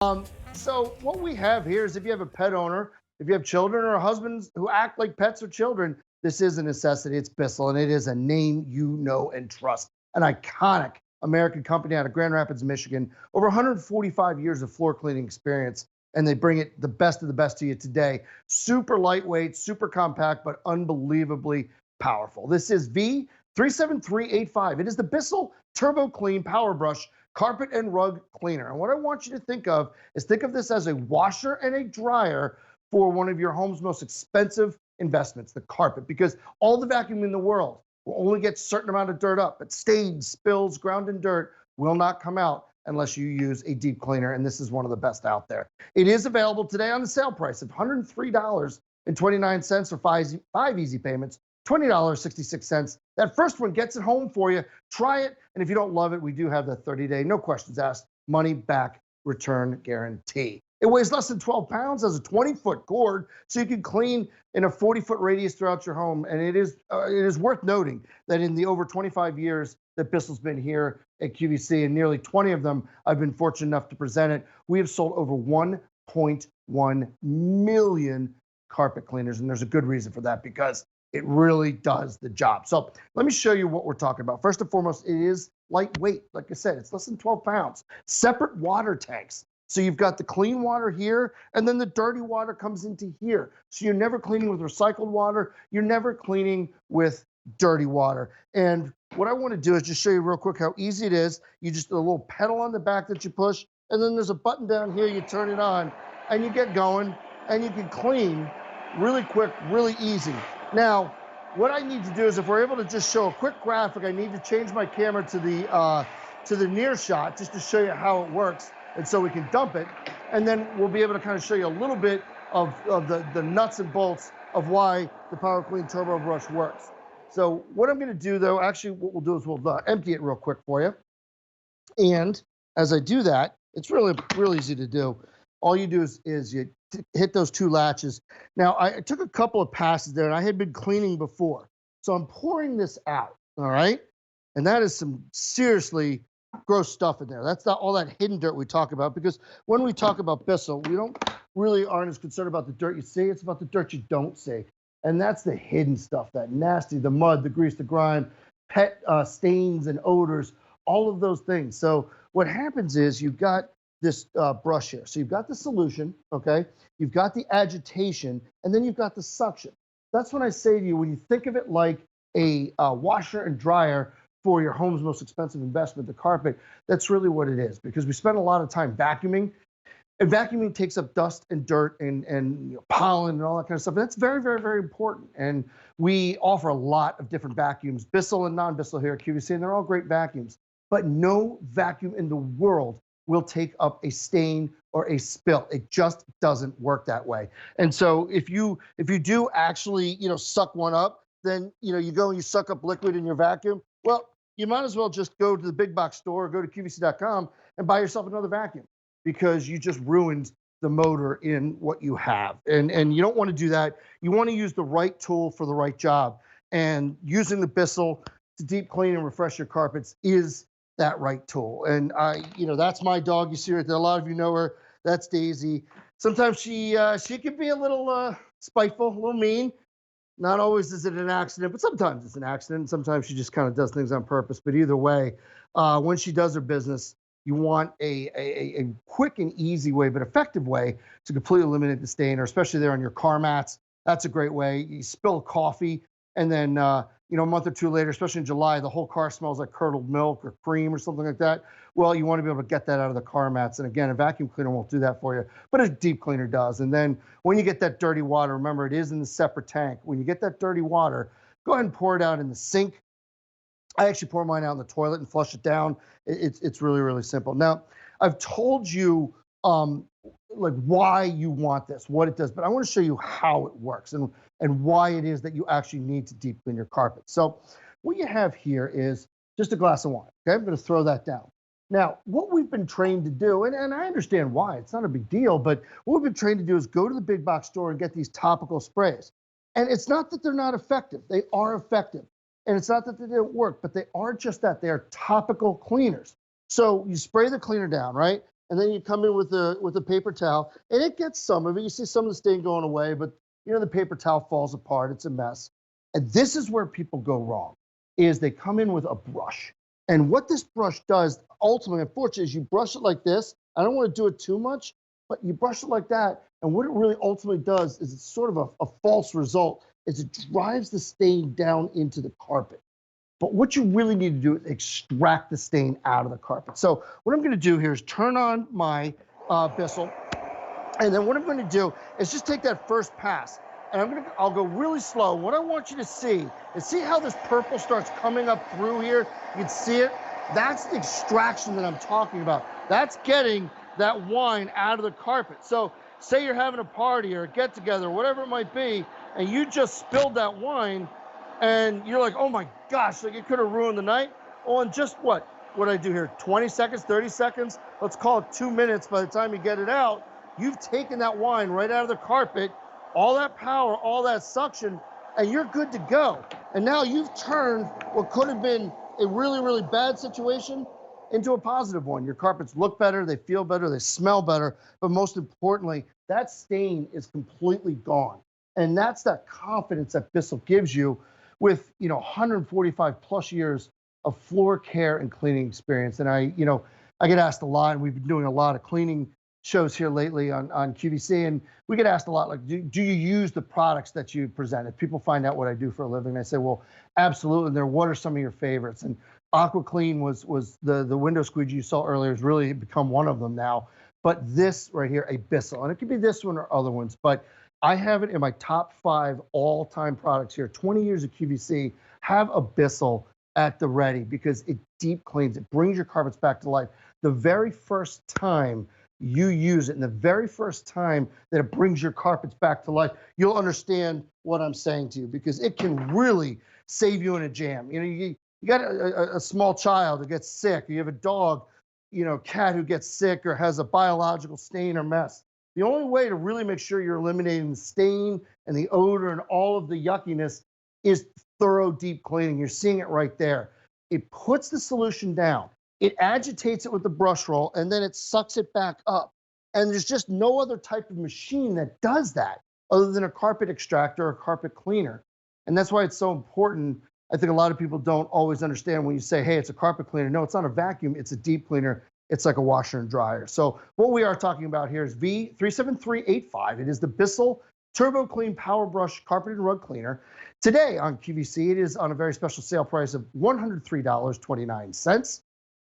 So what we have here is if you have a pet owner, if you have children or husbands who act like pets or children, this is a necessity. It's Bissell, and it is a name you know and trust. An iconic American company out of Grand Rapids, Michigan. Over 145 years of floor cleaning experience, and they bring it the best of the best to you today. Super lightweight, super compact, but unbelievably powerful. This is V37385. It is the Bissell Turboclean Powerbrush carpet and rug cleaner. And what I want you to think of is think of this as a washer and a dryer for one of your home's most expensive investments, the carpet, because all the vacuum in the world will only get a certain amount of dirt up, but stains, spills, ground and dirt will not come out unless you use a deep cleaner, and this is one of the best out there. It is available today on the sale price of $103.29 for five easy payments, $20.66. That first one gets it home for you. Try it, and if you don't love it, we do have the 30-day, no questions asked, money back return guarantee. It weighs less than 12 pounds, has a 20-foot cord, so you can clean in a 40-foot radius throughout your home. And it is worth noting that in the over 25 years that Bissell's been here at QVC, and nearly 20 of them I've been fortunate enough to present it, we have sold over 1.1 million carpet cleaners, and there's a good reason for that, because it really does the job. So let me show you what we're talking about. First and foremost, it is lightweight. Like I said, it's less than 12 pounds. Separate water tanks. So you've got the clean water here, and then the dirty water comes into here. So you're never cleaning with recycled water. You're never cleaning with dirty water. And what I want to do is just show you real quick how easy it is. You just a little pedal on the back that you push, and then there's a button down here. You turn it on, and you get going, and you can clean really quick, really easy. Now, what I need to do is, if we're able to just show a quick graphic, I need to change my camera to the near shot just to show you how it works, and so we can dump it, and then we'll be able to kind of show you a little bit of the nuts and bolts of why the Power Clean Turbo Brush works. So what I'm going to do, though, actually what we'll do is we'll empty it real quick for you, and as I do that, it's really easy to do. All you do is you hit those two latches. Now, I took a couple of passes there, and I had been cleaning before. So I'm pouring this out, all right? And that is some seriously gross stuff in there. That's not all that hidden dirt we talk about, because when we talk about Bissell, we aren't as concerned about the dirt you see. It's about the dirt you don't see. And that's the hidden stuff, that nasty, the mud, the grease, the grime, pet stains and odors, all of those things. So what happens is you've got this brush here. So you've got the solution, okay? You've got the agitation, and then you've got the suction. That's when I say to you, when you think of it like a washer and dryer for your home's most expensive investment, the carpet, that's really what it is, because we spend a lot of time vacuuming, and vacuuming takes up dust and dirt and pollen and all that kind of stuff. And that's very, very, very important. And we offer a lot of different vacuums, Bissell and non-Bissell here at QVC, and they're all great vacuums. But no vacuum in the world will take up a stain or a spill. It just doesn't work that way. And so if you do actually, suck one up, then, you go and you suck up liquid in your vacuum, well, you might as well just go to the big box store or go to QVC.com and buy yourself another vacuum, because you just ruined the motor in what you have. And you don't want to do that. You want to use the right tool for the right job. And using the Bissell to deep clean and refresh your carpets is that right tool. And that's my dog. You see right there. A lot of you know her. That's Daisy. Sometimes she can be a little spiteful, a little mean. Not always is it an accident, but sometimes it's an accident. Sometimes she just kind of does things on purpose. But either way, when she does her business, you want a quick and easy way, but effective way to completely eliminate the stain, or especially there on your car mats. That's a great way. You spill coffee, and then a month or two later, especially in July, the whole car smells like curdled milk or cream or something like that. Well, you want to be able to get that out of the car mats. And again, a vacuum cleaner won't do that for you, but a deep cleaner does. And then when you get that dirty water, remember, it is in the separate tank. When you get that dirty water, go ahead and pour it out in the sink. I actually pour mine out in the toilet and flush it down. It's really, really simple. Now, I've told you like why you want this, what it does, but I want to show you how it works and why it is that you actually need to deep clean your carpet. So what you have here is just a glass of wine. Okay, I'm going to throw that down. Now, what we've been trained to do, and I understand why, it's not a big deal, but what we've been trained to do is go to the big box store and get these topical sprays. And it's not that they're not effective. They are effective. And it's not that they don't work, but they are just that. They are topical cleaners. So you spray the cleaner down, right? and then you come in with a paper towel, and it gets some of it. You see some of the stain going away, but you know the paper towel falls apart. It's a mess. And this is where people go wrong, is they come in with a brush. And what this brush does, ultimately, unfortunately, is you brush it like this. I don't want to do it too much, but you brush it like that. And what it really ultimately does is it's sort of a false result, is it drives the stain down into the carpet. But what you really need to do is extract the stain out of the carpet. So what I'm going to do here is turn on my Bissell. And then what I'm going to do is just take that first pass. And I'll go really slow. What I want you to see is see how this purple starts coming up through here? You can see it. That's the extraction that I'm talking about. That's getting that wine out of the carpet. So say you're having a party or a get together, whatever it might be, and you just spilled that wine and you're like, oh my gosh, like it could have ruined the night. Oh, and just what I do here, 20 seconds, 30 seconds, let's call it 2 minutes by the time you get it out, you've taken that wine right out of the carpet, all that power, all that suction, and you're good to go. And now you've turned what could have been a really, really bad situation into a positive one. Your carpets look better, they feel better, they smell better, but most importantly, that stain is completely gone. And that's that confidence that Bissell gives you with, 145 plus years of floor care and cleaning experience. And I get asked a lot, and we've been doing a lot of cleaning shows here lately on QVC, and we get asked a lot, like, do you use the products that you presented? People find out what I do for a living. I say, well, absolutely. And what are some of your favorites? And AquaClean was the window squeegee you saw earlier, has really become one of them now. But this right here, a Bissell, and it could be this one or other ones, but I have it in my top 5 all-time products here. 20 years of QVC, have a Bissell at the ready because it deep cleans, it brings your carpets back to life. The very first time you use it, and the very first time that it brings your carpets back to life, you'll understand what I'm saying to you, because it can really save you in a jam. You got a small child who gets sick, or you have a dog, cat who gets sick or has a biological stain or mess. The only way to really make sure you're eliminating the stain and the odor and all of the yuckiness is thorough deep cleaning. You're seeing it right there. It puts the solution down. It agitates it with the brush roll, and then it sucks it back up. And there's just no other type of machine that does that other than a carpet extractor or a carpet cleaner. And that's why it's so important. I think a lot of people don't always understand when you say, hey, it's a carpet cleaner. No, it's not a vacuum. It's a deep cleaner. It's like a washer and dryer. So what we are talking about here is V37385. It is the Bissell Turboclean Powerbrush Carpet and Rug Cleaner. Today on QVC, it is on a very special sale price of $103.29.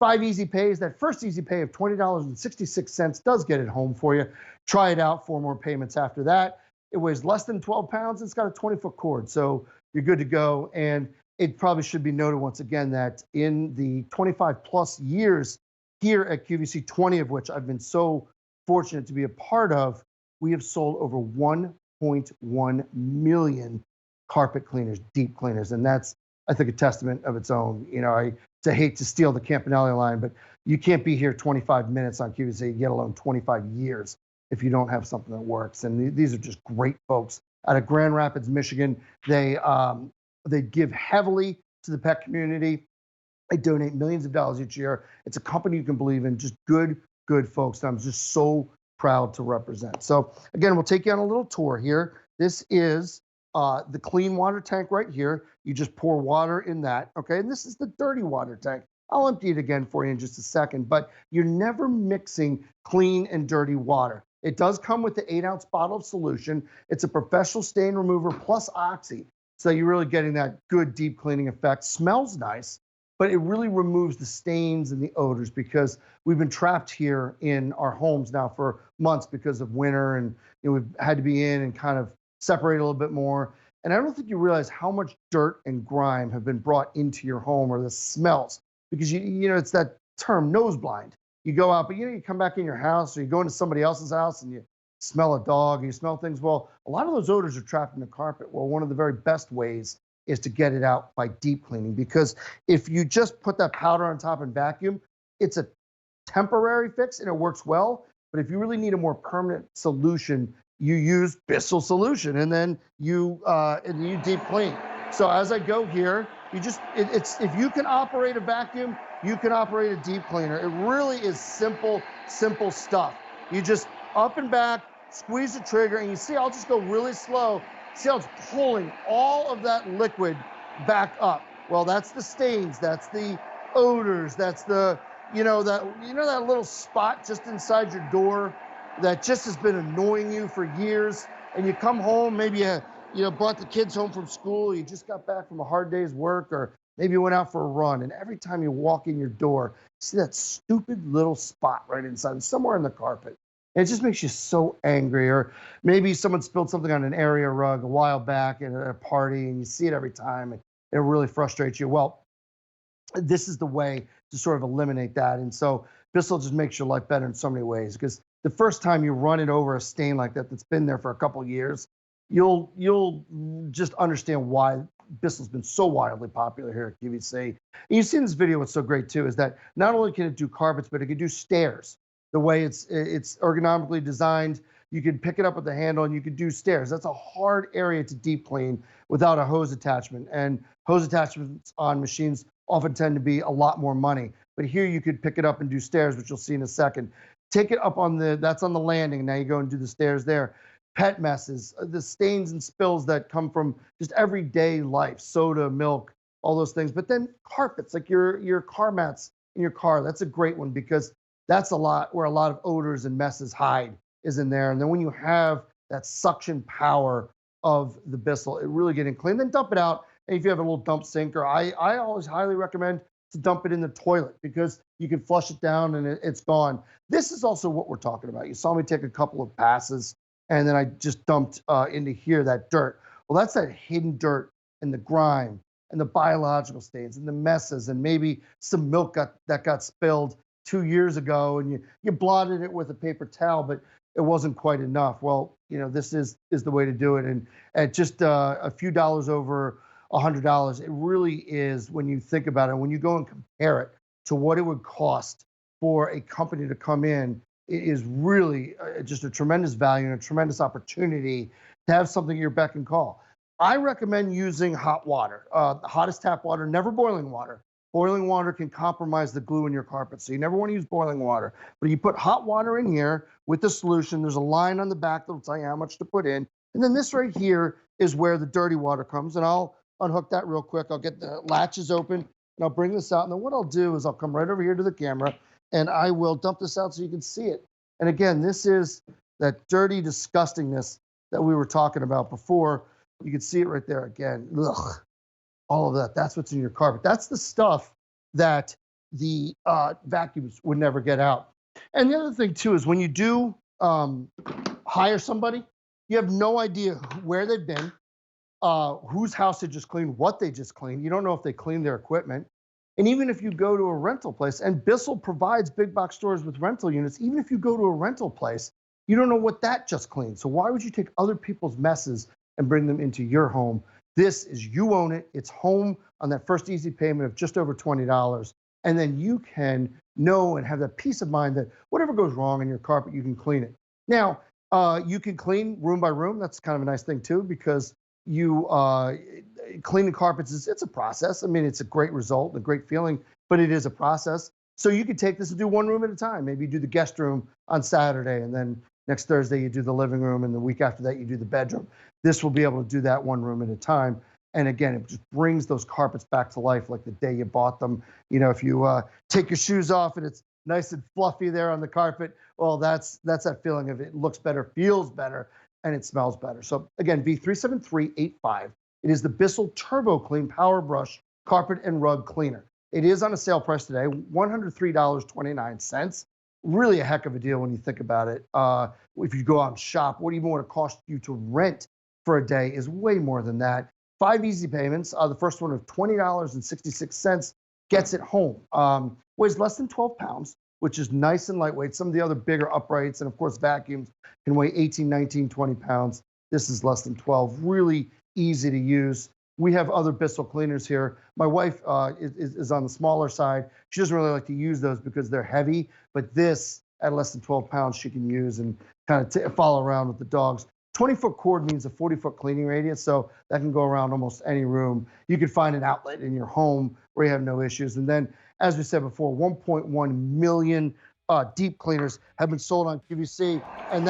5 easy pays. That first easy pay of $20.66 does get it home for you. Try it out. 4 more payments after that. It weighs less than 12 pounds. It's got a 20-foot cord, so you're good to go. And it probably should be noted once again that in the 25 plus years here at QVC, 20 of which I've been so fortunate to be a part of, we have sold over 1.1 million carpet cleaners, deep cleaners. And that's, I think, a testament of its own. I hate to steal the Campanelli line, but you can't be here 25 minutes on QVC, let alone 25 years, if you don't have something that works. And these are just great folks out of Grand Rapids, Michigan. They give heavily to the pet community. They donate millions of dollars each year. It's a company you can believe in, just good folks that I'm just so proud to represent. So again, we'll take you on a little tour here. This is the clean water tank right here. You just pour water in that, okay? And this is the dirty water tank. I'll empty it again for you in just a second, but you're never mixing clean and dirty water. It does come with the 8-ounce bottle of solution. It's a professional stain remover plus oxy. So you're really getting that good deep cleaning effect. Smells nice, but it really removes the stains and the odors, because we've been trapped here in our homes now for months because of winter, and we've had to be in and kind of separate a little bit more. And I don't think you realize how much dirt and grime have been brought into your home, or the smells, because it's that term, nose blind. You go out, but you come back in your house, or you go into somebody else's house and you smell a dog, you smell things. Well, a lot of those odors are trapped in the carpet. Well, one of the very best ways is to get it out by deep cleaning, because if you just put that powder on top and vacuum, it's a temporary fix and it works well. But if you really need a more permanent solution, you use Bissell solution, and then you deep clean. So as I go here, it's if you can operate a vacuum, you can operate a deep cleaner. It really is simple, simple stuff. You just up and back, squeeze the trigger, and you see I'll just go really slow. See how it's pulling all of that liquid back up. Well, that's the stains, that's the odors, that's the, that little spot just inside your door that just has been annoying you for years. And you come home, maybe you brought the kids home from school, you just got back from a hard day's work, or maybe you went out for a run, and every time you walk in your door, you see that stupid little spot right inside, somewhere in the carpet. And it just makes you so angry. Or maybe someone spilled something on an area rug a while back at a party, and you see it every time, and it really frustrates you. Well, this is the way to sort of eliminate that. And so Bissell just makes your life better in so many ways, because the first time you run it over a stain like that that's been there for a couple of years, you'll just understand why Bissell's been so wildly popular here at QVC. And you see in this video what's so great too is that not only can it do carpets, but it can do stairs. The way it's ergonomically designed, you can pick it up with the handle and you can do stairs. That's a hard area to deep clean without a hose attachment. And hose attachments on machines often tend to be a lot more money. But here you could pick it up and do stairs, which you'll see in a second. Take it up that's on the landing. Now you go and do the stairs there. Pet messes, the stains and spills that come from just everyday life, soda, milk, all those things. But then carpets, like your car mats in your car, that's a great one, because that's a lot where a lot of odors and messes hide, is in there. And then when you have that suction power of the Bissell, it really getting clean. Then dump it out. And if you have a little dump sink, or I always highly recommend to dump it in the toilet, because you can flush it down and it's gone. This is also what we're talking about. You saw me take a couple of passes, and then I just dumped into here that dirt. Well, that's that hidden dirt and the grime and the biological stains and the messes, and maybe some milk that got spilled 2 years ago, and you blotted it with a paper towel, but it wasn't quite enough. Well, this is the way to do it. And at just a few dollars over $100, it really is, when you think about it, when you go and compare it to what it would cost for a company to come in, it is really just a tremendous value and a tremendous opportunity to have something at your beck and call. I recommend using hot water, hottest tap water, never boiling water. Boiling water can compromise the glue in your carpet, so you never want to use boiling water. But you put hot water in here with the solution. There's a line on the back that will tell you how much to put in. And then this right here is where the dirty water comes. And I'll unhook that real quick. I'll get the latches open, and I'll bring this out. And then what I'll do is I'll come right over here to the camera, and I will dump this out so you can see it. And again, this is that dirty disgustingness that we were talking about before. You can see it right there again. Ugh. All of that, that's what's in your carpet. That's the stuff that the vacuums would never get out. And the other thing too is when you do hire somebody, you have no idea where they've been, whose house they just cleaned, what they just cleaned. You don't know if they cleaned their equipment. And even if you go to a rental place, and Bissell provides big box stores with rental units, even if you go to a rental place, you don't know what that just cleaned. So why would you take other people's messes and bring them into your home? This is, you own it. It's home on that first easy payment of just over $20. And then you can know and have that peace of mind that whatever goes wrong in your carpet, you can clean it. Now, you can clean room by room. That's kind of a nice thing too, because you cleaning carpets it's a process. I mean, it's a great result, a great feeling, but it is a process. So you could take this and do one room at a time. Maybe you do the guest room on Saturday, and then next Thursday you do the living room, and the week after that you do the bedroom. This will be able to do that one room at a time. And again, it just brings those carpets back to life like the day you bought them. If you take your shoes off and it's nice and fluffy there on the carpet, well, that's that feeling of it looks better, feels better, and it smells better. So again, V37385. It is the Bissell Turboclean Powerbrush Carpet and Rug Cleaner. It is on a sale price today, $103.29. Really a heck of a deal when you think about it. If you go out and shop, what even would it cost you to rent for a day is way more than that. 5 easy payments. The first one of $20.66 gets it home. Weighs less than 12 pounds, which is nice and lightweight. Some of the other bigger uprights and of course vacuums can weigh 18, 19, 20 pounds. This is less than 12. Really easy to use. We have other Bissell cleaners here. My wife is on the smaller side. She doesn't really like to use those because they're heavy, but this at less than 12 pounds she can use and kind of follow around with the dogs. 20-foot cord means a 40-foot cleaning radius, so that can go around almost any room. You can find an outlet in your home where you have no issues. And then, as we said before, 1.1 million deep cleaners have been sold on QVC, and